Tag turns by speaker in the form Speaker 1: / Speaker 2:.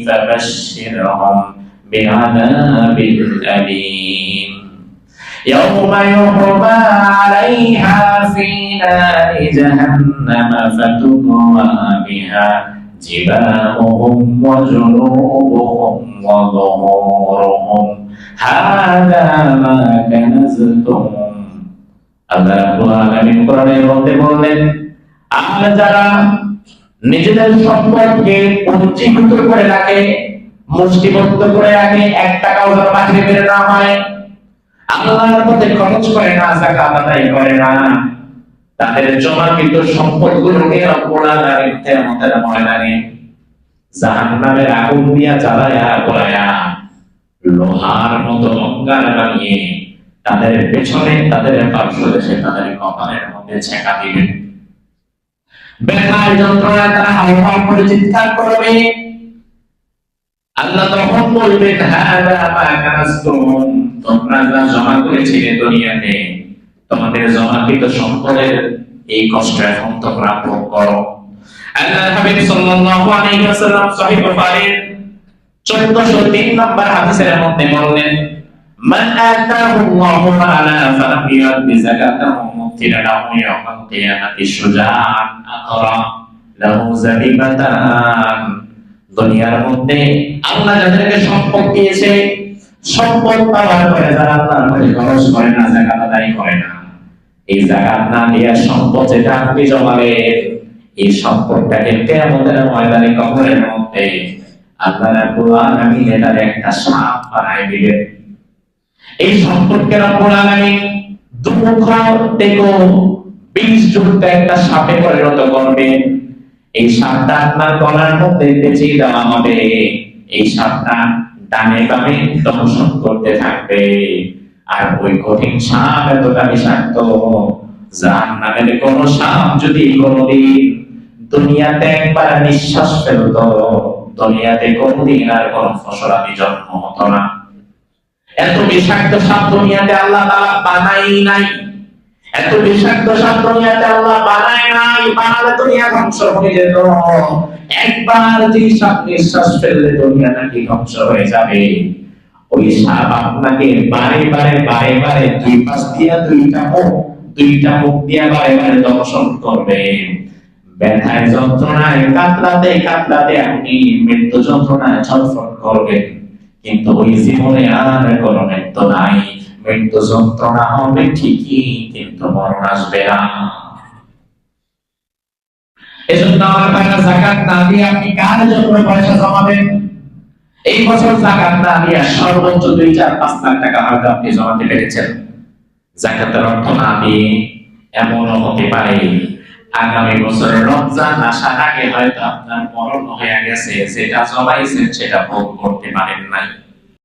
Speaker 1: فبشرهم بعذاب أليم يوم يحمى عليها في نار جهنم فتكوى بها جباههم وجنوبهم وظهورهم هذا ما كنزتم আল্লাহ রাব্বুল আলামিন কোরআনের মধ্যে বললেন, আর যারা নিজেদের সম্পদকে পুঞ্জীভূত করে রাখে, মুষ্টিবদ্ধ করে রাখে, এক টাকাও যেন বাহিরে বের না হয়, আল্লাহর পথে খরচ করে না, যাকাত আদায় করে না, তাদের জমাকৃত সম্পদগুলোকে রব্বুল আলামিন কিয়ামতের ময়দানে জাহান্নামের আগুন দিয়া জ্বালায়া পোড়ায়া লোহার মতো অঙ্গার বানিয়ে তাদের পেছনে, তাদের পার্শ্বদেশে, তাদের কপালের মধ্যে ছেঁকা দিবেন। ব্যথায় যন্ত্রণায় তারা হাওয়া করে চিৎকার করবে। আল্লাহ তখন বলবেন, হাযা মা কানাসতুম, তোমরা যা জমা করেছিলে দুনিয়াতে, তোমাদের জমাকৃত সম্পদের এই কষ্ট এখন তোমরা ভোগ করো। আল্লাহর হাবিব সাল্লাল্লাহু আলাইহি ওয়াসাল্লাম সহিহ বুখারীর 1403 নম্বর হাদিসের মধ্যে বললেন, মান আতাহুল্লাহু মা'আলা ফালাম ইউদ্দি যাকাতাহু মুতিলা লাহু ইয়াওমাল কিয়ামাতি শুজাআন আকরা লাহু যাবিবাতান। দুনিয়ার মধ্যে আল্লাহ যাদেরকে সম্পদ দিয়েছে, সম্পদ পাওয়ার পরে যারা আল্লাহর পথে খরচ করে না, যাকাত আদায় করে না, এই যাকাত না দিয়ে সম্পদ যেটা আপনি জমালেন, এই সম্পদটাকে কিয়ামতের ময়দানে কবরের মধ্যে আল্লাহ রাব্বুল আলামিন এটার একটা সাপ বানায় দিবেন। এই সম্পদকে রব্বুল আলামিন দুঃখ থেকে 20 যুক্ত একটা সাপে পরিণত করবেন। এই সাপটা আপনার গলার মধ্যে পেঁচিয়ে দেওয়া হবে। এই সাপটা ডানে বামে দংশন করতে থাকবে। আর ওই কঠিন সাপ এতটা বিষাক্ত, জাহান্নামের কোন সাপ যদি কোনদিন দুনিয়াতে একবার নিঃশ্বাস ফেলত, দুনিয়াতে কোনদিন আর কোন ফসলাদি জন্ম হতো না। এত বিষাক্ত সাপ দুনিয়াতে আল্লাহ তাআলা বানাই নাই, এত বিষাক্ত সাপ দুনিয়াতে আল্লাহ বানায় নাই। বানালে দুনিয়া ধ্বংস হয়ে যেত। একবার যে সাপ নিঃশ্বাস ফেললে দুনিয়া নাকি ধ্বংস হয়ে যাবে। ওই সাপ আপনাকে বারে বারে বারে বারে দুই পাশ দিয়া দুইটা মুখ দিয়া বারে বারে দংশন করবে। ব্যথায় যন্ত্রণায় কাতরাতে কাতরাতে আপনি মৃত্যু যন্ত্রণায় ছটফট করবেন, কিন্তু ওই জীবনে আর কোনো মৃত্যু নাই। মৃত্যু যন্ত্রণা হবে ঠিকই, কিন্তু মরণ আসবে না। এজন্য আমার ভাইরা, যাকাত না দিয়ে আপনি কার জন্য পয়সা জমাবেন? এই বছর যাকাত না দিয়ে সর্বোচ্চ 2-4-5 লাখ টাকা হয়তো আপনি জমাতে পেরেছেন। যাকাতের অর্থ না দিয়ে এমনও হতে পারে আগামী বছর রমজান আসার আগে হয়তো আপনার মরণ হয়ে গেছে, যেটা জমাইছেন সেটা ভোগ করতে পারেন নাই।